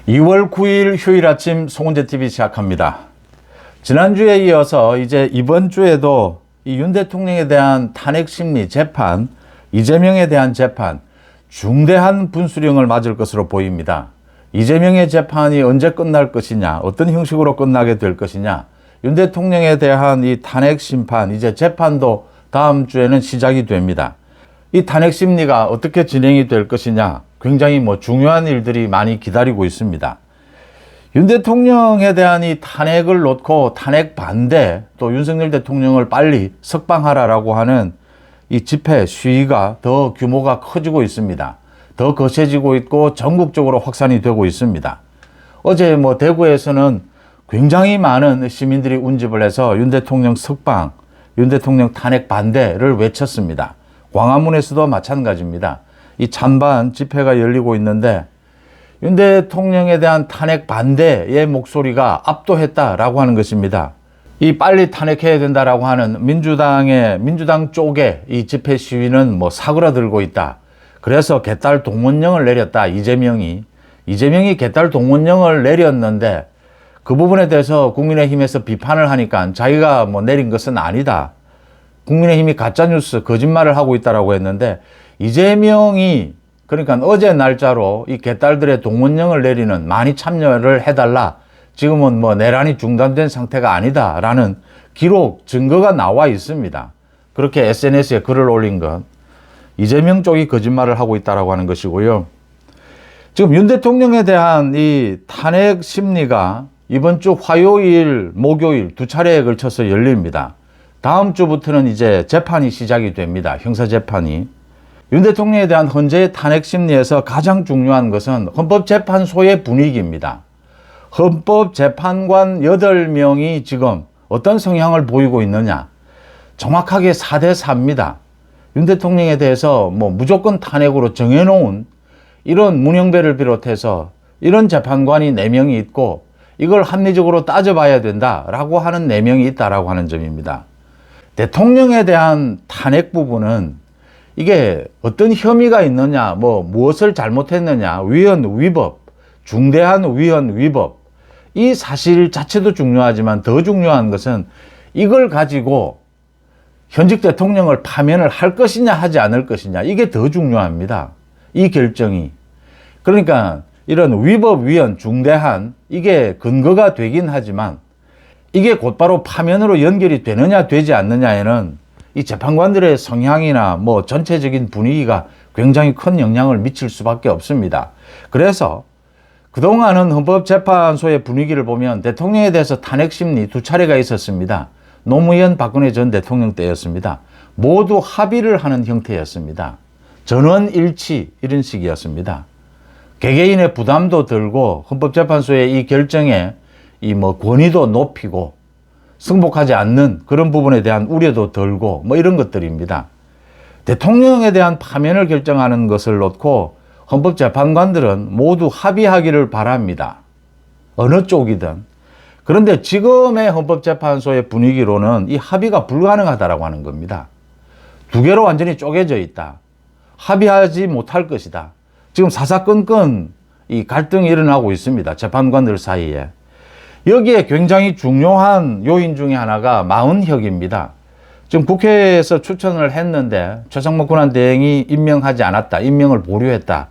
2월 9일 휴일 아침 송은재TV 시작합니다. 지난주에 이어서 이제 이번 주에도 이 윤 대통령에 대한 탄핵 심리 재판, 이재명에 대한 재판, 중대한 분수령을 맞을 것으로 보입니다. 이재명의 재판이 언제 끝날 것이냐, 어떤 형식으로 끝나게 될 것이냐, 윤 대통령에 대한 이 탄핵 심판, 이제 재판도 다음 주에는 시작이 됩니다. 이 탄핵 심리가 어떻게 진행이 될 것이냐, 굉장히 중요한 일들이 많이 기다리고 있습니다. 윤 대통령에 대한 이 탄핵을 놓고 탄핵 반대, 또 윤석열 대통령을 빨리 석방하라라고 하는 이 집회 시위가 더 규모가 커지고 있습니다. 더 거세지고 있고 전국적으로 확산이 되고 있습니다. 어제 대구에서는 굉장히 많은 시민들이 운집을 해서 윤 대통령 석방, 윤 대통령 탄핵 반대를 외쳤습니다. 광화문에서도 마찬가지입니다. 이 찬반 집회가 열리고 있는데 윤 대통령에 대한 탄핵 반대의 목소리가 압도했다라고 하는 것입니다. 이 빨리 탄핵해야 된다라고 하는 민주당 쪽의 이 집회 시위는 사그라들고 있다. 그래서 개딸 동원령을 내렸다. 이재명이 개딸 동원령을 내렸는데 그 부분에 대해서 국민의힘에서 비판을 하니까 자기가 내린 것은 아니다. 국민의힘이 가짜뉴스 거짓말을 하고 있다라고 했는데 이재명이 그러니까 어제 날짜로 이 개딸들의 동원령을 내리는 많이 참여를 해달라. 지금은 내란이 중단된 상태가 아니다라는 기록, 증거가 나와 있습니다. 그렇게 SNS에 글을 올린 건 이재명 쪽이 거짓말을 하고 있다라고 하는 것이고요. 지금 윤 대통령에 대한 이 탄핵 심리가 이번 주 화요일, 목요일 두 차례에 걸쳐서 열립니다. 다음 주부터는 이제 재판이 시작이 됩니다. 형사재판이. 윤 대통령에 대한 헌재의 탄핵 심리에서 가장 중요한 것은 헌법재판소의 분위기입니다. 헌법재판관 8명이 지금 어떤 성향을 보이고 있느냐. 정확하게 4대4입니다. 윤 대통령에 대해서 무조건 탄핵으로 정해놓은 이런 문영배를 비롯해서 이런 재판관이 4명이 있고 이걸 합리적으로 따져봐야 된다라고 하는 4명이 있다라고 하는 점입니다. 대통령에 대한 탄핵 부분은 이게 어떤 혐의가 있느냐, 무엇을 잘못했느냐, 위헌 위법, 중대한 위헌 위법, 이 사실 자체도 중요하지만 더 중요한 것은 이걸 가지고 현직 대통령을 파면을 할 것이냐 하지 않을 것이냐, 이게 더 중요합니다. 이 결정이. 그러니까 이런 위법 위헌 중대한 이게 근거가 되긴 하지만 이게 곧바로 파면으로 연결이 되느냐 되지 않느냐에는 이 재판관들의 성향이나 전체적인 분위기가 굉장히 큰 영향을 미칠 수밖에 없습니다. 그래서 그동안은 헌법재판소의 분위기를 보면 대통령에 대해서 탄핵 심리 2차례가 있었습니다. 노무현 박근혜 전 대통령 때였습니다. 모두 합의를 하는 형태였습니다. 전원 일치 이런 식이었습니다. 개개인의 부담도 들고 헌법재판소의 이 결정에 이 권위도 높이고 승복하지 않는 그런 부분에 대한 우려도 덜고 이런 것들입니다. 대통령에 대한 파면을 결정하는 것을 놓고 헌법재판관들은 모두 합의하기를 바랍니다. 어느 쪽이든. 그런데 지금의 헌법재판소의 분위기로는 이 합의가 불가능하다라고 하는 겁니다. 두 개로 완전히 쪼개져 있다. 합의하지 못할 것이다. 지금 사사건건 이 갈등이 일어나고 있습니다. 재판관들 사이에. 여기에 굉장히 중요한 요인 중에 하나가 마흔혁입니다. 지금 국회에서 추천을 했는데 최상목 권한대행이 임명하지 않았다. 임명을 보류했다.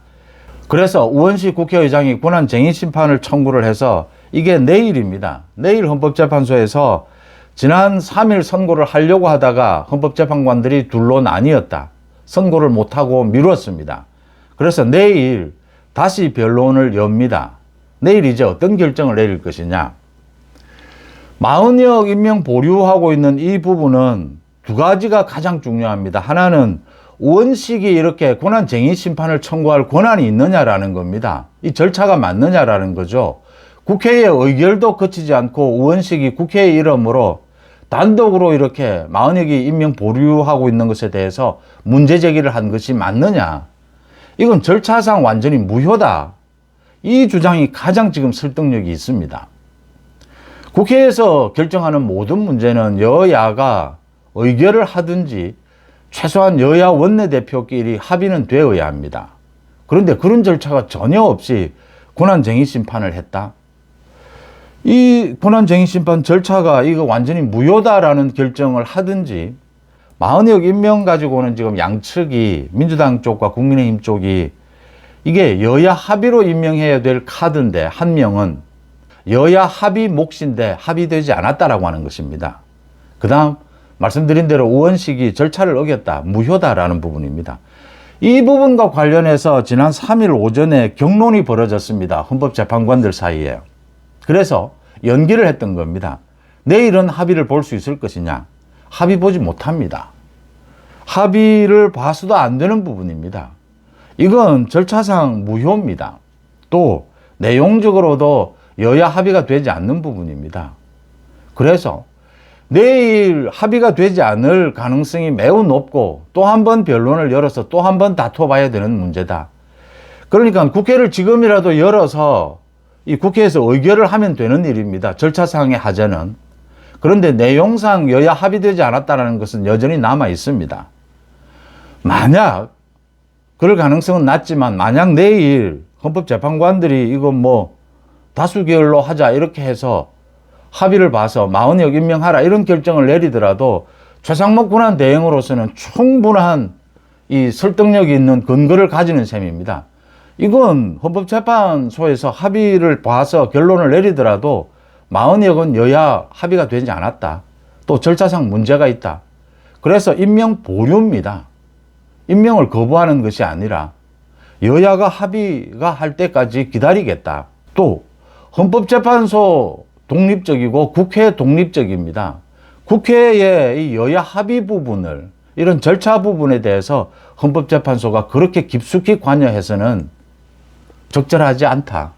그래서 우원식 국회의장이 권한쟁의 심판을 청구를 해서 이게 내일입니다. 내일 헌법재판소에서 지난 3일 선고를 하려고 하다가 헌법재판관들이 둘로 나뉘었다. 선고를 못하고 미뤘습니다. 그래서 내일 다시 변론을 엽니다. 내일 이제 어떤 결정을 내릴 것이냐. 마흔혁 임명 보류하고 있는 이 부분은 두 가지가 가장 중요합니다. 하나는 우원식이 이렇게 권한쟁의 심판을 청구할 권한이 있느냐라는 겁니다. 이 절차가 맞느냐라는 거죠. 국회의 의결도 거치지 않고 우원식이 국회의 이름으로 단독으로 이렇게 마흔혁이 임명 보류하고 있는 것에 대해서 문제 제기를 한 것이 맞느냐. 이건 절차상 완전히 무효다. 이 주장이 가장 지금 설득력이 있습니다. 국회에서 결정하는 모든 문제는 여야가 의결을 하든지 최소한 여야 원내대표끼리 합의는 되어야 합니다. 그런데 그런 절차가 전혀 없이 권한쟁의 심판을 했다. 이 권한쟁의 심판 절차가 이거 완전히 무효다라는 결정을 하든지, 40억 임명 가지고는 지금 양측이, 민주당 쪽과 국민의힘 쪽이 이게 여야 합의로 임명해야 될 카드인데, 한 명은 여야 합의 몫인데 합의되지 않았다라고 하는 것입니다. 그 다음 말씀드린 대로 의원식이 절차를 어겼다, 무효다라는 부분입니다. 이 부분과 관련해서 지난 3일 오전에 격론이 벌어졌습니다. 헌법재판관들 사이에. 그래서 연기를 했던 겁니다. 내일은 합의를 볼 수 있을 것이냐? 합의 보지 못합니다. 합의를 봐서도 안 되는 부분입니다. 이건 절차상 무효입니다. 또 내용적으로도 여야 합의가 되지 않는 부분입니다. 그래서 내일 합의가 되지 않을 가능성이 매우 높고, 또 한 번 변론을 열어서 또 한 번 다퉈봐야 되는 문제다. 그러니까 국회를 지금이라도 열어서 이 국회에서 의결을 하면 되는 일입니다. 절차상의 하자는. 그런데 내용상 여야 합의되지 않았다는 것은 여전히 남아 있습니다. 만약 그럴 가능성은 낮지만, 만약 내일 헌법재판관들이 이거 뭐 다수결로 하자 이렇게 해서 합의를 봐서 40억 임명하라 이런 결정을 내리더라도 최상목 권한 대행으로서는 충분한 이 설득력이 있는 근거를 가지는 셈입니다. 이건 헌법재판소에서 합의를 봐서 결론을 내리더라도 40억은 여야 합의가 되지 않았다, 또 절차상 문제가 있다, 그래서 임명 보류입니다. 임명을 거부하는 것이 아니라 여야가 합의가 할 때까지 기다리겠다. 또 헌법재판소 독립적이고 국회 독립적입니다. 국회의 이 여야 합의 부분을, 이런 절차 부분에 대해서 헌법재판소가 그렇게 깊숙이 관여해서는 적절하지 않다,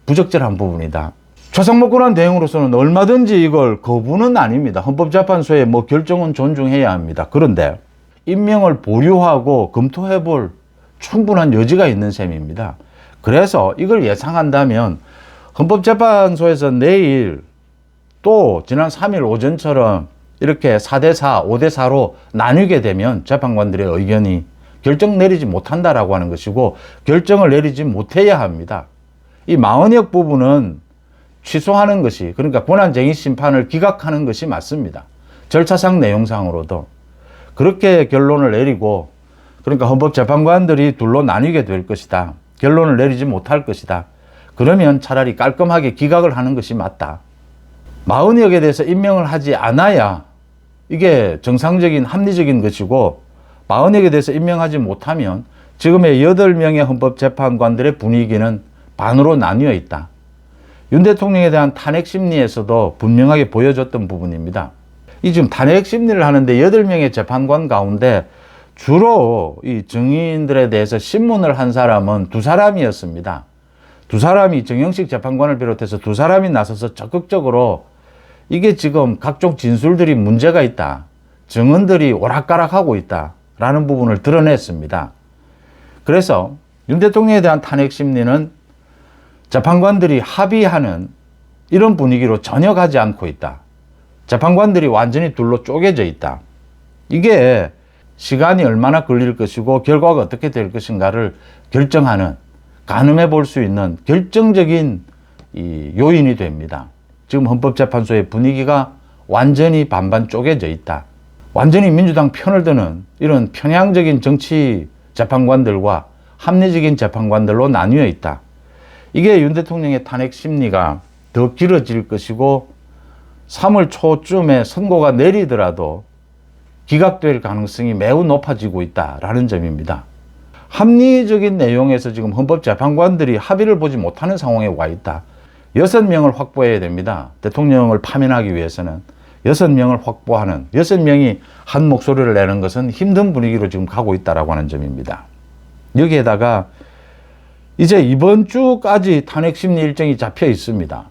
부적절한 부분이다. 최상목 권한 대행으로서는 얼마든지 이걸 거부는 아닙니다. 헌법재판소의 뭐 결정은 존중해야 합니다. 그런데 임명을 보류하고 검토해 볼 충분한 여지가 있는 셈입니다. 그래서 이걸 예상한다면 헌법재판소에서 내일 또 지난 3일 오전처럼 이렇게 4대4, 5대4로 나뉘게 되면 재판관들의 의견이 결정 내리지 못한다라고 하는 것이고, 결정을 내리지 못해야 합니다. 이 40억 부분은 취소하는 것이, 그러니까 권한쟁의 심판을 기각하는 것이 맞습니다. 절차상 내용상으로도 그렇게 결론을 내리고, 그러니까 헌법재판관들이 둘로 나뉘게 될 것이다, 결론을 내리지 못할 것이다, 그러면 차라리 깔끔하게 기각을 하는 것이 맞다. 40억에 대해서 임명을 하지 않아야 이게 정상적인 합리적인 것이고, 40억에 대해서 임명하지 못하면 지금의 8명의 헌법재판관들의 분위기는 반으로 나뉘어 있다. 윤 대통령에 대한 탄핵 심리에서도 분명하게 보여줬던 부분입니다. 이 지금 탄핵 심리를 하는데 8명의 재판관 가운데 주로 이 증인들에 대해서 신문을 한 사람은 2사람이었습니다. 2사람이, 정영식 재판관을 비롯해서 2사람이 나서서 적극적으로 이게 지금 각종 진술들이 문제가 있다, 증언들이 오락가락하고 있다 라는 부분을 드러냈습니다. 그래서 윤 대통령에 대한 탄핵 심리는 재판관들이 합의하는 이런 분위기로 전혀 가지 않고 있다. 재판관들이 완전히 둘로 쪼개져 있다. 이게 시간이 얼마나 걸릴 것이고 결과가 어떻게 될 것인가를 결정하는, 가늠해 볼 수 있는 결정적인 이 요인이 됩니다. 지금 헌법재판소의 분위기가 완전히 반반 쪼개져 있다. 완전히 민주당 편을 드는 이런 편향적인 정치 재판관들과 합리적인 재판관들로 나뉘어 있다. 이게 윤 대통령의 탄핵 심리가 더 길어질 것이고, 3월 초쯤에 선고가 내리더라도 기각될 가능성이 매우 높아지고 있다라는 점입니다. 합리적인 내용에서 지금 헌법재판관들이 합의를 보지 못하는 상황에 와 있다. 6명을 확보해야 됩니다. 대통령을 파면하기 위해서는 6명을 확보하는, 6명이 한 목소리를 내는 것은 힘든 분위기로 지금 가고 있다라고 하는 점입니다. 여기에다가 이제 이번 주까지 탄핵 심리 일정이 잡혀 있습니다.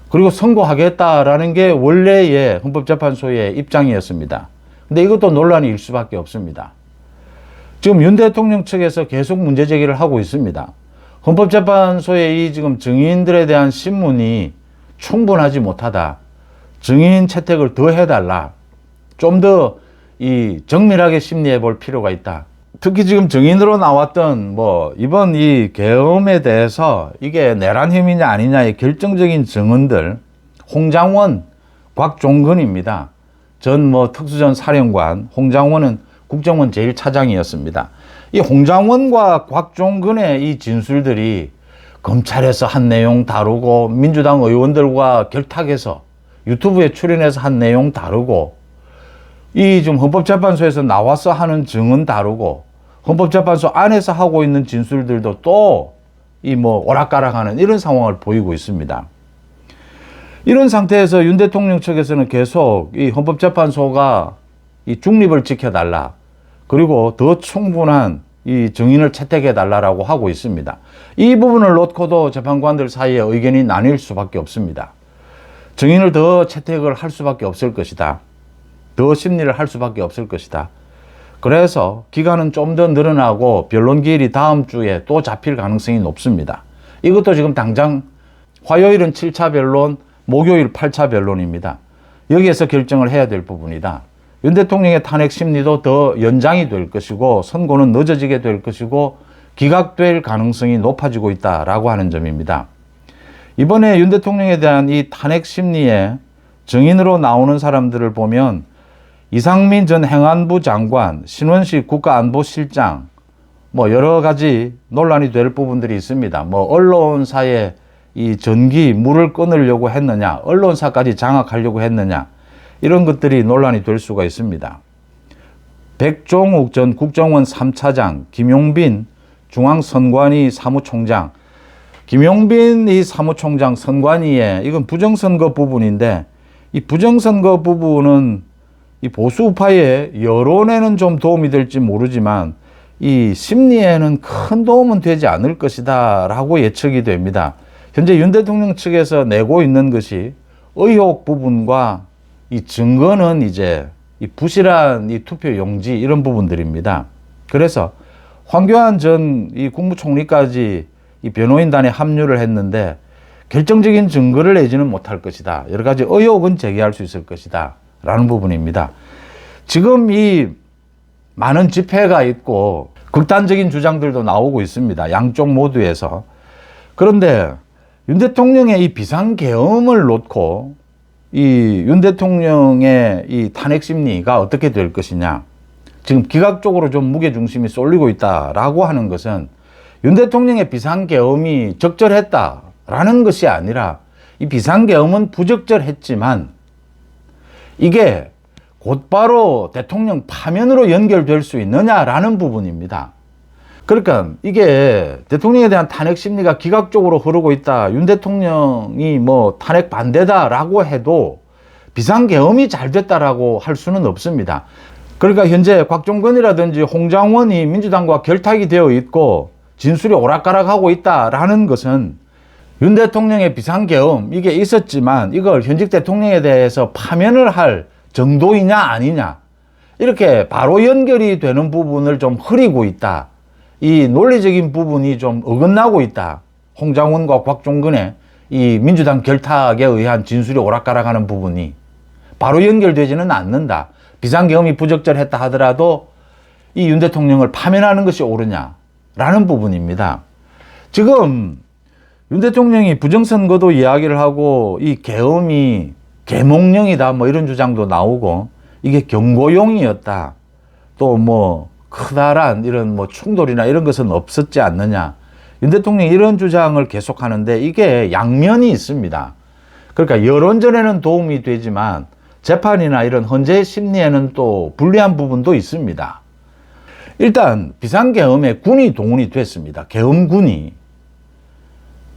그리고 선고하겠다라는 게 원래의 헌법재판소의 입장이었습니다. 근데 이것도 논란이 일 수밖에 없습니다. 지금 윤 대통령 측에서 계속 문제 제기를 하고 있습니다. 헌법재판소의 이 지금 증인들에 대한 신문이 충분하지 못하다, 증인 채택을 더 해달라, 좀 더 이 정밀하게 심리해 볼 필요가 있다, 특히 지금 증인으로 나왔던 뭐 이번 이 계엄에 대해서 이게 내란 혐의냐 아니냐의 결정적인 증언들, 홍장원, 곽종근입니다. 전 뭐 특수전 사령관, 홍장원은 국정원 제1차장이었습니다. 이 홍장원과 곽종근의 이 진술들이 검찰에서 한 내용 다르고 민주당 의원들과 결탁해서 유튜브에 출연해서 한 내용 다르고 이 지금 헌법재판소에서 나와서 하는 증언 다르고 헌법재판소 안에서 하고 있는 진술들도 또 이 뭐 오락가락하는 이런 상황을 보이고 있습니다. 이런 상태에서 윤 대통령 측에서는 계속 이 헌법재판소가 이 중립을 지켜달라, 그리고 더 충분한 이 증인을 채택해달라고 하고 있습니다. 이 부분을 놓고도 재판관들 사이에 의견이 나뉠 수밖에 없습니다. 증인을 더 채택을 할 수밖에 없을 것이다. 더 심리를 할 수밖에 없을 것이다. 그래서 기간은 좀 더 늘어나고 변론 기일이 다음 주에 또 잡힐 가능성이 높습니다. 이것도 지금 당장 화요일은 7차 변론, 목요일 8차 변론입니다. 여기에서 결정을 해야 될 부분이다. 윤 대통령의 탄핵 심리도 더 연장이 될 것이고 선고는 늦어지게 될 것이고 기각될 가능성이 높아지고 있다라고 하는 점입니다. 이번에 윤 대통령에 대한 이 탄핵 심리에 증인으로 나오는 사람들을 보면 이상민 전 행안부 장관, 신원식 국가안보실장, 뭐 여러 가지 논란이 될 부분들이 있습니다. 뭐 언론사에 이 전기, 물을 끊으려고 했느냐, 언론사까지 장악하려고 했느냐, 이런 것들이 논란이 될 수가 있습니다. 백종욱 전 국정원 3차장, 김용빈 중앙선관위 사무총장, 김용빈 이 사무총장 선관위에 이건 부정선거 부분인데 이 부정선거 부분은 이 보수 우파의 여론에는 좀 도움이 될지 모르지만 이 심리에는 큰 도움은 되지 않을 것이다 라고 예측이 됩니다. 현재 윤 대통령 측에서 내고 있는 것이 의혹 부분과 이 증거는 이제 이 부실한 이 투표 용지 이런 부분들입니다. 그래서 황교안 전 이 국무총리까지 이 변호인단에 합류를 했는데 결정적인 증거를 내지는 못할 것이다. 여러 가지 의혹은 제기할 수 있을 것이다 라는 부분입니다. 지금 이 많은 집회가 있고 극단적인 주장들도 나오고 있습니다. 양쪽 모두에서. 그런데 윤 대통령의 이 비상계엄을 놓고 이 윤 대통령의 이 탄핵 심리가 어떻게 될 것이냐. 지금 기각적으로 좀 무게중심이 쏠리고 있다라고 하는 것은 윤 대통령의 비상계엄이 적절했다라는 것이 아니라 이 비상계엄은 부적절했지만 이게 곧바로 대통령 파면으로 연결될 수 있느냐라는 부분입니다. 그러니까 이게 대통령에 대한 탄핵 심리가 기각적으로 흐르고 있다. 윤 대통령이 뭐 탄핵 반대다라고 해도 비상계엄이 잘 됐다라고 할 수는 없습니다. 그러니까 현재 곽종근이라든지 홍장원이 민주당과 결탁이 되어 있고 진술이 오락가락하고 있다라는 것은 윤 대통령의 비상계엄 이게 있었지만 이걸 현직 대통령에 대해서 파면을 할 정도이냐 아니냐 이렇게 바로 연결이 되는 부분을 좀 흐리고 있다. 이 논리적인 부분이 좀 어긋나고 있다. 홍장원과 곽종근의 이 민주당 결탁에 의한 진술이 오락가락하는 부분이 바로 연결되지는 않는다. 비상계엄이 부적절했다 하더라도 이 윤 대통령을 파면하는 것이 옳으냐라는 부분입니다. 지금 윤 대통령이 부정선거도 이야기를 하고 이 계엄이 계몽령이다 뭐 이런 주장도 나오고 이게 경고용이었다. 또 뭐 커다란 이런 뭐 충돌이나 이런 것은 없었지 않느냐. 윤 대통령이 이런 주장을 계속하는데 이게 양면이 있습니다. 그러니까 여론전에는 도움이 되지만 재판이나 이런 헌재 심리에는 또 불리한 부분도 있습니다. 일단 비상계엄에 군이 동원이 됐습니다. 계엄군이.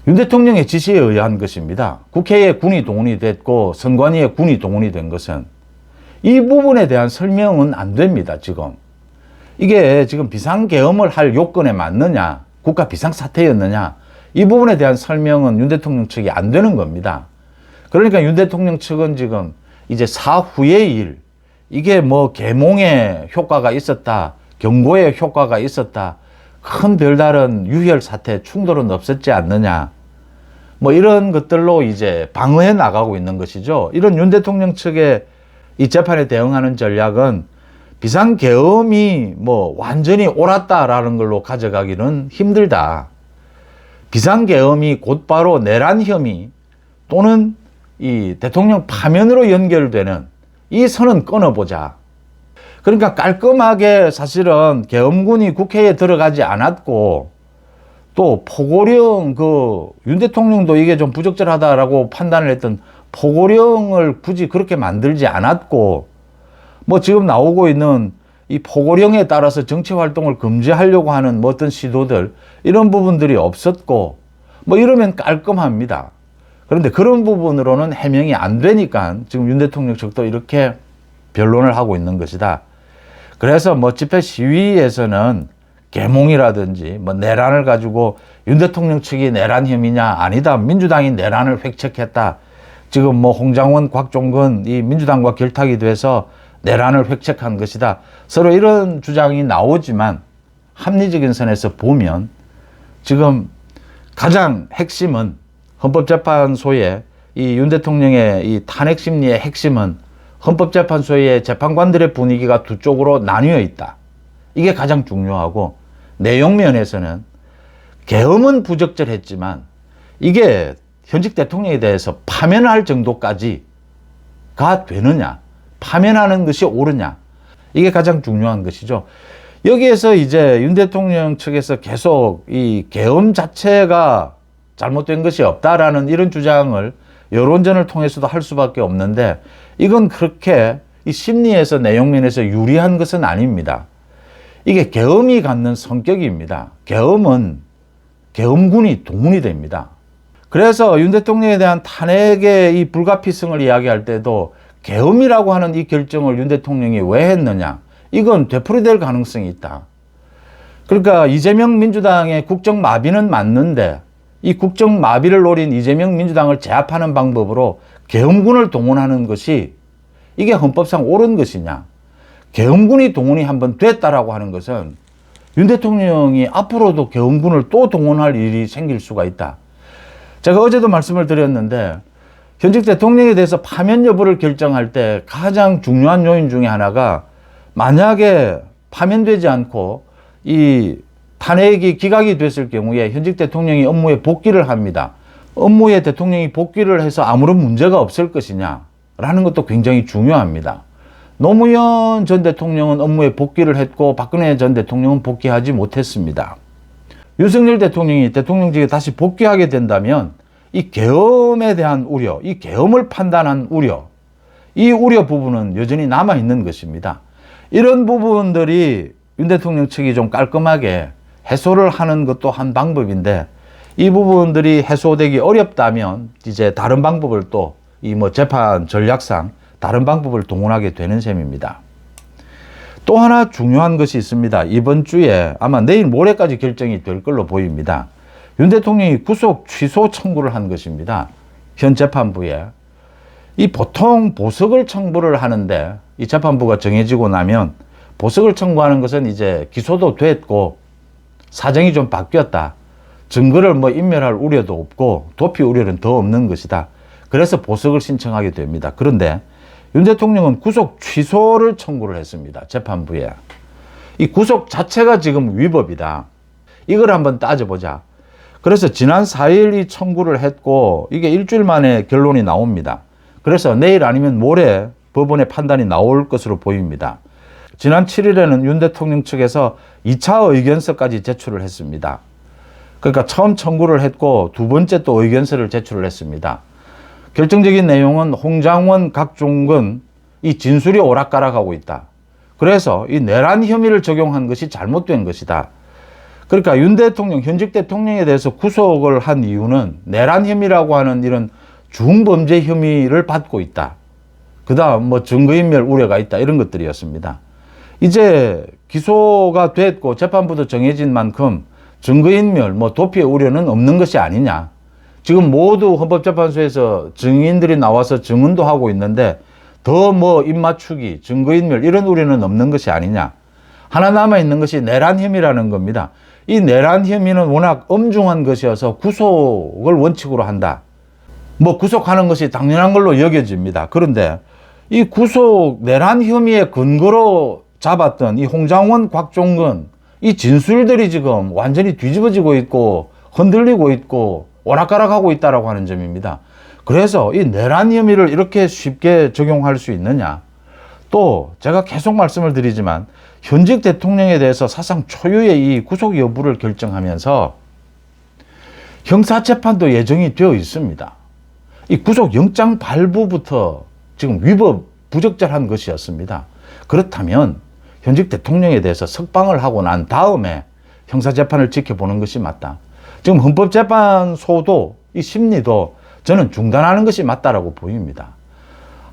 윤 대통령의 지시에 의한 것입니다. 국회에 군이 동원이 됐고 선관위에 군이 동원이 된 것은 이 부분에 대한 설명은 안 됩니다. 지금. 이게 지금 비상계엄을 할 요건에 맞느냐, 국가 비상사태였느냐, 이 부분에 대한 설명은 윤 대통령 측이 안 되는 겁니다. 그러니까 윤 대통령 측은 지금 이제 사후의 일, 이게 뭐 계몽의 효과가 있었다, 경고의 효과가 있었다, 큰 별다른 유혈 사태, 충돌은 없었지 않느냐, 뭐 이런 것들로 이제 방어해 나가고 있는 것이죠. 이런 윤 대통령 측의 이 재판에 대응하는 전략은 비상계엄이 뭐 완전히 옳았다라는 걸로 가져가기는 힘들다. 비상계엄이 곧바로 내란 혐의 또는 이 대통령 파면으로 연결되는 이 선은 끊어보자. 그러니까 깔끔하게 사실은 계엄군이 국회에 들어가지 않았고 또 포고령 윤 대통령도 이게 좀 부적절하다라고 판단을 했던 포고령을 굳이 그렇게 만들지 않았고 뭐 지금 나오고 있는 이 포고령에 따라서 정치 활동을 금지하려고 하는 뭐 어떤 시도들 이런 부분들이 없었고 뭐 이러면 깔끔합니다. 그런데 그런 부분으로는 해명이 안 되니까 지금 윤 대통령 측도 이렇게 변론을 하고 있는 것이다. 그래서 뭐 집회 시위에서는 계몽이라든지 뭐 내란을 가지고 윤 대통령 측이 내란 혐의냐 아니다. 민주당이 내란을 획책했다. 지금 뭐 홍장원, 곽종근 이 민주당과 결탁이 돼서 내란을 획책한 것이다. 서로 이런 주장이 나오지만 합리적인 선에서 보면 지금 가장 핵심은 헌법재판소의 이 윤 대통령의 이 탄핵 심리의 핵심은 헌법재판소의 재판관들의 분위기가 두 쪽으로 나뉘어 있다. 이게 가장 중요하고 내용 면에서는 계엄은 부적절했지만 이게 현직 대통령에 대해서 파면할 정도까지가 되느냐, 파면하는 것이 옳으냐, 이게 가장 중요한 것이죠. 여기에서 이제 윤 대통령 측에서 계속 이 계엄 자체가 잘못된 것이 없다라는 이런 주장을 여론전을 통해서도 할 수밖에 없는데 이건 그렇게 이 심리에서 내용면에서 유리한 것은 아닙니다. 이게 계엄이 갖는 성격입니다. 계엄은 계엄군이 동원이 됩니다. 그래서 윤 대통령에 대한 탄핵의 이 불가피성을 이야기할 때도 계엄이라고 하는 이 결정을 윤 대통령이 왜 했느냐, 이건 되풀이될 가능성이 있다. 그러니까 이재명 민주당의 국정마비는 맞는데 이 국정마비를 노린 이재명 민주당을 제압하는 방법으로 계엄군을 동원하는 것이 이게 헌법상 옳은 것이냐. 계엄군이 동원이 한번 됐다라고 하는 것은 윤 대통령이 앞으로도 계엄군을 또 동원할 일이 생길 수가 있다. 제가 어제도 말씀을 드렸는데 현직 대통령에 대해서 파면 여부를 결정할 때 가장 중요한 요인 중에 하나가 만약에 파면되지 않고 이 탄핵이 기각이 됐을 경우에 현직 대통령이 업무에 복귀를 합니다. 업무에 대통령이 복귀를 해서 아무런 문제가 없을 것이냐라는 것도 굉장히 중요합니다. 노무현 전 대통령은 업무에 복귀를 했고 박근혜 전 대통령은 복귀하지 못했습니다. 윤석열 대통령이 대통령직에 다시 복귀하게 된다면 이 계엄에 대한 우려, 이 계엄을 판단한 우려, 이 우려 부분은 여전히 남아있는 것입니다. 이런 부분들이 윤 대통령 측이 좀 깔끔하게 해소를 하는 것도 한 방법인데 이 부분들이 해소되기 어렵다면 이제 다른 방법을 또 이 뭐 재판 전략상 다른 방법을 동원하게 되는 셈입니다. 또 하나 중요한 것이 있습니다. 이번 주에 아마 내일 모레까지 결정이 될 걸로 보입니다. 윤 대통령이 구속 취소 청구를 한 것입니다. 현 재판부에. 이 보통 보석을 청구를 하는데 이 재판부가 정해지고 나면 보석을 청구하는 것은 이제 기소도 됐고 사정이 좀 바뀌었다. 증거를 뭐 인멸할 우려도 없고 도피 우려는 더 없는 것이다. 그래서 보석을 신청하게 됩니다. 그런데 윤 대통령은 구속 취소를 청구를 했습니다. 재판부에. 이 구속 자체가 지금 위법이다. 이걸 한번 따져보자. 그래서 지난 4일 이 청구를 했고 이게 일주일 만에 결론이 나옵니다. 그래서 내일 아니면 모레 법원의 판단이 나올 것으로 보입니다. 지난 7일에는 윤 대통령 측에서 2차 의견서까지 제출을 했습니다. 그러니까 처음 청구를 했고 두 번째 또 의견서를 제출을 했습니다. 결정적인 내용은 홍장원, 각종근 이 진술이 오락가락하고 있다. 그래서 이 내란 혐의를 적용한 것이 잘못된 것이다. 그러니까 윤 대통령, 현직 대통령에 대해서 구속을 한 이유는 내란 혐의라고 하는 이런 중범죄 혐의를 받고 있다. 그 다음 뭐 증거인멸 우려가 있다. 이런 것들이었습니다. 이제 기소가 됐고 재판부도 정해진 만큼 증거인멸, 뭐 도피의 우려는 없는 것이 아니냐. 지금 모두 헌법재판소에서 증인들이 나와서 증언도 하고 있는데 더 뭐 입맞추기, 증거인멸 이런 우려는 없는 것이 아니냐. 하나 남아있는 것이 내란 혐의라는 겁니다. 이 내란 혐의는 워낙 엄중한 것이어서 구속을 원칙으로 한다. 뭐 구속하는 것이 당연한 걸로 여겨집니다. 그런데 이 구속 내란 혐의의 근거로 잡았던 이 홍장원, 곽종근 이 진술들이 지금 완전히 뒤집어지고 있고 흔들리고 있고 오락가락하고 있다라고 하는 점입니다. 그래서 이 내란 혐의를 이렇게 쉽게 적용할 수 있느냐. 또 제가 계속 말씀을 드리지만 현직 대통령에 대해서 사상 초유의 이 구속 여부를 결정하면서 형사재판도 예정이 되어 있습니다. 이 구속영장 발부부터 지금 위법 부적절한 것이었습니다. 그렇다면 현직 대통령에 대해서 석방을 하고 난 다음에 형사재판을 지켜보는 것이 맞다. 지금 헌법재판소도 이 심리도 저는 중단하는 것이 맞다라고 보입니다.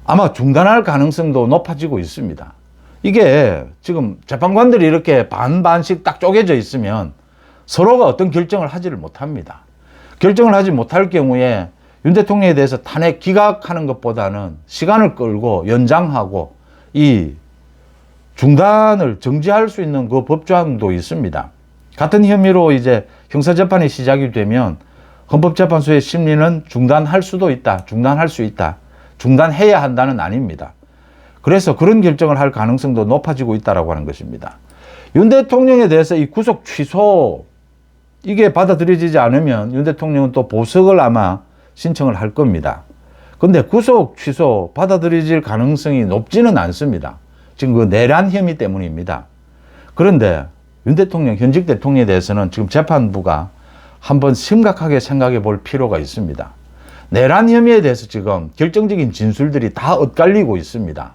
아마 중단할 가능성도 높아지고 있습니다. 이게 지금 재판관들이 이렇게 반반씩 딱 쪼개져 있으면 서로가 어떤 결정을 하지를 못합니다. 결정을 하지 못할 경우에 윤 대통령에 대해서 탄핵 기각하는 것보다는 시간을 끌고 연장하고 이 중단을 정지할 수 있는 그 법조항도 있습니다. 같은 혐의로 이제 형사재판이 시작이 되면 헌법재판소의 심리는 중단할 수도 있다. 중단할 수 있다. 중단해야 한다는 아닙니다. 그래서 그런 결정을 할 가능성도 높아지고 있다라고 하는 것입니다. 윤 대통령에 대해서 이 구속 취소 이게 받아들여지지 않으면 윤 대통령은 또 보석을 아마 신청을 할 겁니다. 근데 구속 취소 받아들여질 가능성이 높지는 않습니다. 지금 그 내란 혐의 때문입니다. 그런데 윤 대통령, 현직 대통령에 대해서는 지금 재판부가 한번 심각하게 생각해 볼 필요가 있습니다. 내란 혐의에 대해서 지금 결정적인 진술들이 다 엇갈리고 있습니다.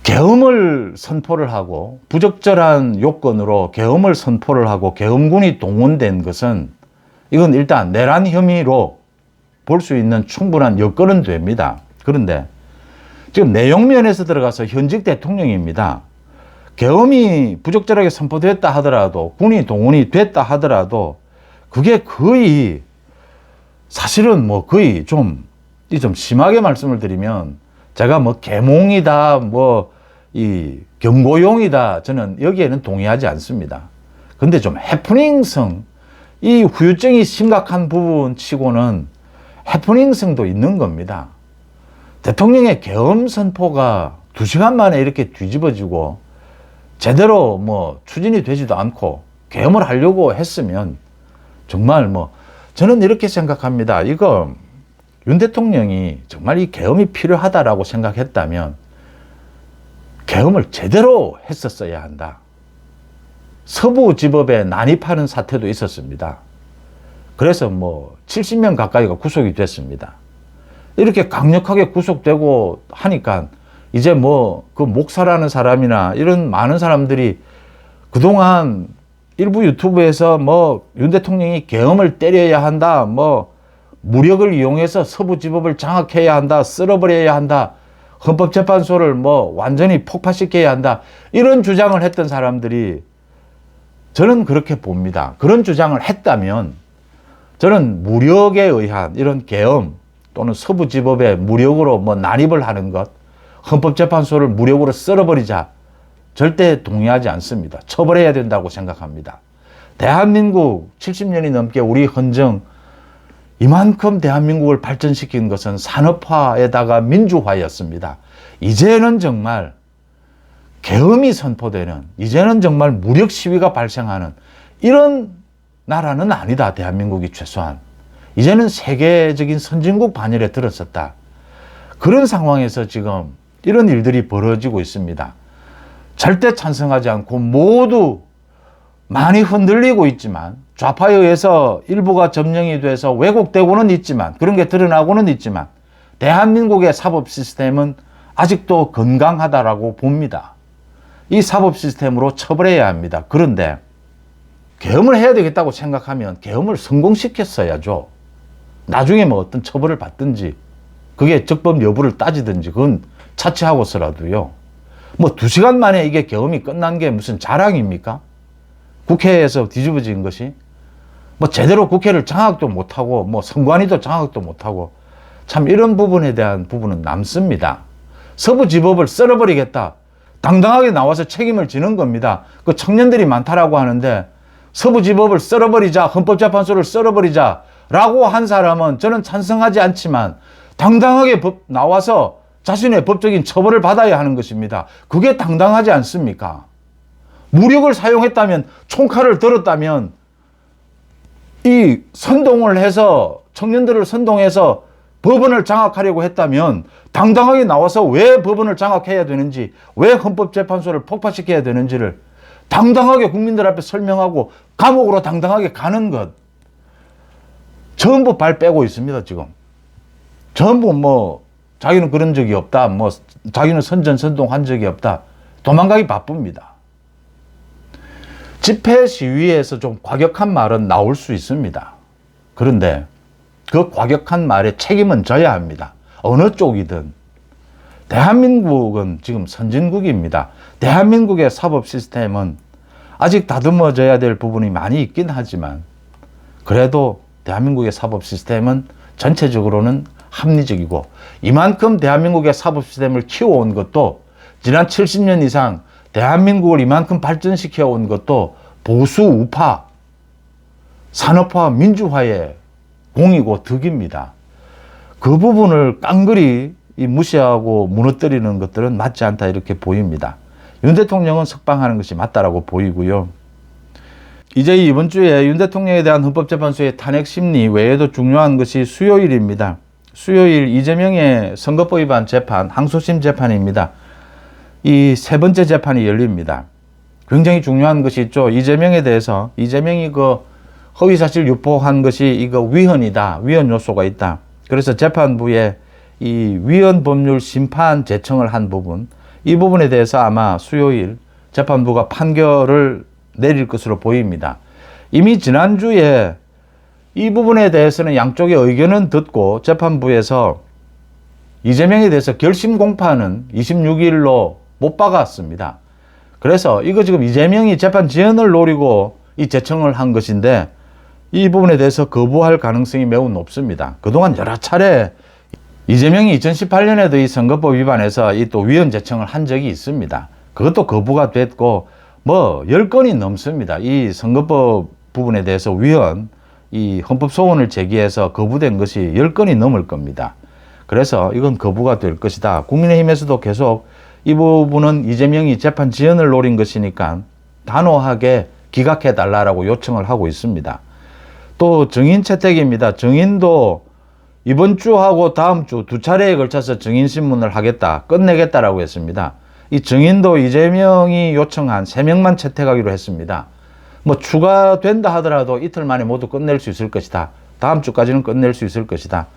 계엄을 선포를 하고 부적절한 요건으로 계엄을 선포를 하고 계엄군이 동원된 것은 이건 일단 내란 혐의로 볼 수 있는 충분한 여건은 됩니다. 그런데 지금 내용면에서 들어가서 현직 대통령입니다. 계엄이 부적절하게 선포됐다 하더라도 군이 동원이 됐다 하더라도 그게 거의 사실은 뭐 거의 좀 심하게 말씀을 드리면 제가 뭐 계몽이다 뭐 이 경고용이다 저는 여기에는 동의하지 않습니다. 근데 좀 해프닝성 이 후유증이 심각한 부분 치고는 해프닝성도 있는 겁니다. 대통령의 계엄 선포가 2시간 만에 이렇게 뒤집어지고 제대로 뭐 추진이 되지도 않고 계엄을 하려고 했으면 정말 뭐 저는 이렇게 생각합니다. 이거 윤 대통령이 정말 이 계엄이 필요하다라고 생각했다면 계엄을 제대로 했었어야 한다. 서부지법에 난입하는 사태도 있었습니다. 그래서 뭐 70명 가까이가 구속이 됐습니다. 이렇게 강력하게 구속되고 하니까 이제 뭐 그 목사라는 사람이나 이런 많은 사람들이 그동안 일부 유튜브에서 뭐 윤 대통령이 계엄을 때려야 한다, 뭐 무력을 이용해서 서부지법을 장악해야 한다, 쓸어버려야 한다, 헌법재판소를 뭐 완전히 폭파시켜야 한다, 이런 주장을 했던 사람들이 저는 그렇게 봅니다. 그런 주장을 했다면 저는 무력에 의한 이런 계엄 또는 서부지법에 무력으로 뭐 난입을 하는 것, 헌법재판소를 무력으로 쓸어버리자 절대 동의하지 않습니다. 처벌해야 된다고 생각합니다. 대한민국 70년이 넘게 우리 헌정 이만큼 대한민국을 발전시킨 것은 산업화에다가 민주화였습니다. 이제는 정말 계엄이 선포되는, 이제는 정말 무력 시위가 발생하는 이런 나라는 아니다. 대한민국이 최소한. 이제는 세계적인 선진국 반열에 들었었다. 그런 상황에서 지금 이런 일들이 벌어지고 있습니다. 절대 찬성하지 않고 모두 많이 흔들리고 있지만 좌파에 의해서 일부가 점령이 돼서 왜곡되고는 있지만 그런 게 드러나고는 있지만 대한민국의 사법 시스템은 아직도 건강하다라고 봅니다. 이 사법 시스템으로 처벌해야 합니다. 그런데 계엄을 해야 되겠다고 생각하면 계엄을 성공시켰어야죠. 나중에 뭐 어떤 처벌을 받든지 그게 적법 여부를 따지든지 그건 차치하고서라도요. 뭐 2시간 만에 이게 계엄이 끝난 게 무슨 자랑입니까? 국회에서 뒤집어진 것이 뭐 제대로 국회를 장악도 못하고 뭐 선관위도 장악도 못하고 참 이런 부분에 대한 부분은 남습니다. 서부지법을 썰어버리겠다. 당당하게 나와서 책임을 지는 겁니다. 그 청년들이 많다라고 하는데 서부지법을 썰어버리자, 헌법재판소를 썰어버리자 라고 한 사람은 저는 찬성하지 않지만 당당하게 나와서 자신의 법적인 처벌을 받아야 하는 것입니다. 그게 당당하지 않습니까? 무력을 사용했다면, 총칼을 들었다면, 이 선동을 해서, 청년들을 선동해서 법원을 장악하려고 했다면 당당하게 나와서 왜 법원을 장악해야 되는지, 왜 헌법재판소를 폭파시켜야 되는지를 당당하게 국민들 앞에 설명하고 감옥으로 당당하게 가는 것. 전부 발 빼고 있습니다, 지금. 전부 뭐 자기는 그런 적이 없다, 뭐 자기는 선전선동한 적이 없다, 도망가기 바쁩니다. 집회 시위에서 좀 과격한 말은 나올 수 있습니다. 그런데 그 과격한 말에 책임은 져야 합니다. 어느 쪽이든. 대한민국은 지금 선진국입니다. 대한민국의 사법 시스템은 아직 다듬어져야 될 부분이 많이 있긴 하지만, 그래도 대한민국의 사법 시스템은 전체적으로는 합리적이고, 이만큼 대한민국의 사법 시스템을 키워온 것도, 지난 70년 이상 대한민국을 이만큼 발전시켜 온 것도 보수 우파, 산업화, 민주화의 공이고 덕입니다. 그 부분을 깡그리 무시하고 무너뜨리는 것들은 맞지 않다, 이렇게 보입니다. 윤 대통령은 석방하는 것이 맞다라고 보이고요. 이제 이번 주에 윤 대통령에 대한 헌법재판소의 탄핵 심리 외에도 중요한 것이 수요일입니다. 수요일 이재명의 선거법 위반 재판, 항소심 재판입니다. 이 세 번째 재판이 열립니다. 굉장히 중요한 것이 있죠. 이재명에 대해서, 이재명이 그 허위사실 유포한 것이 이거 위헌이다, 위헌 요소가 있다. 그래서 재판부에 이 위헌 법률 심판 제청을 한 부분, 이 부분에 대해서 아마 수요일 재판부가 판결을 내릴 것으로 보입니다. 이미 지난주에 이 부분에 대해서는 양쪽의 의견은 듣고 재판부에서 이재명에 대해서 결심 공판은 26일로 못 박았습니다. 그래서 이거 지금 이재명이 재판 지연을 노리고 이 제청을 한 것인데, 이 부분에 대해서 거부할 가능성이 매우 높습니다. 그동안 여러 차례 이재명이 2018년에도 이 선거법 위반해서 이 또 위헌 제청을 한 적이 있습니다. 그것도 거부가 됐고, 뭐 10건이 넘습니다. 이 선거법 부분에 대해서 위헌, 이 헌법 소원을 제기해서 거부된 것이 10건이 넘을 겁니다. 그래서 이건 거부가 될 것이다. 국민의힘에서도 계속 이 부분은 이재명이 재판 지연을 노린 것이니까 단호하게 기각해달라고 요청을 하고 있습니다. 또 증인 채택입니다. 증인도 이번 주하고 다음 주 두 차례에 걸쳐서 증인신문을 하겠다, 끝내겠다라고 했습니다. 이 증인도 이재명이 요청한 3명만 채택하기로 했습니다. 뭐 추가된다 하더라도 이틀 만에 모두 끝낼 수 있을 것이다. 다음 주까지는 끝낼 수 있을 것이다.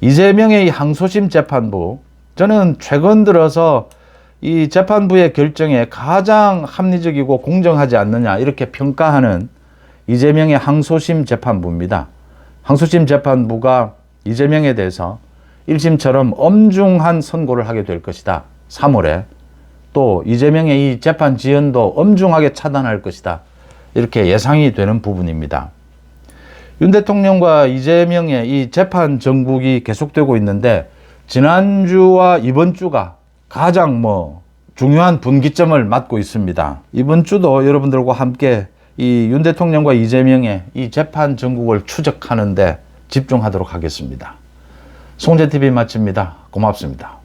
이재명의 이 항소심 재판부, 저는 최근 들어서 이 재판부의 결정에 가장 합리적이고 공정하지 않느냐, 이렇게 평가하는 이재명의 항소심 재판부입니다. 항소심 재판부가 이재명에 대해서 1심처럼 엄중한 선고를 하게 될 것이다. 3월에. 또 이재명의 이 재판 지연도 엄중하게 차단할 것이다. 이렇게 예상이 되는 부분입니다. 윤 대통령과 이재명의 이 재판 정국이 계속되고 있는데, 지난주와 이번 주가 가장 중요한 분기점을 맞고 있습니다. 이번 주도 여러분들과 함께 이 윤 대통령과 이재명의 이 재판 정국을 추적하는데 집중하도록 하겠습니다. 송재TV 마칩니다. 고맙습니다.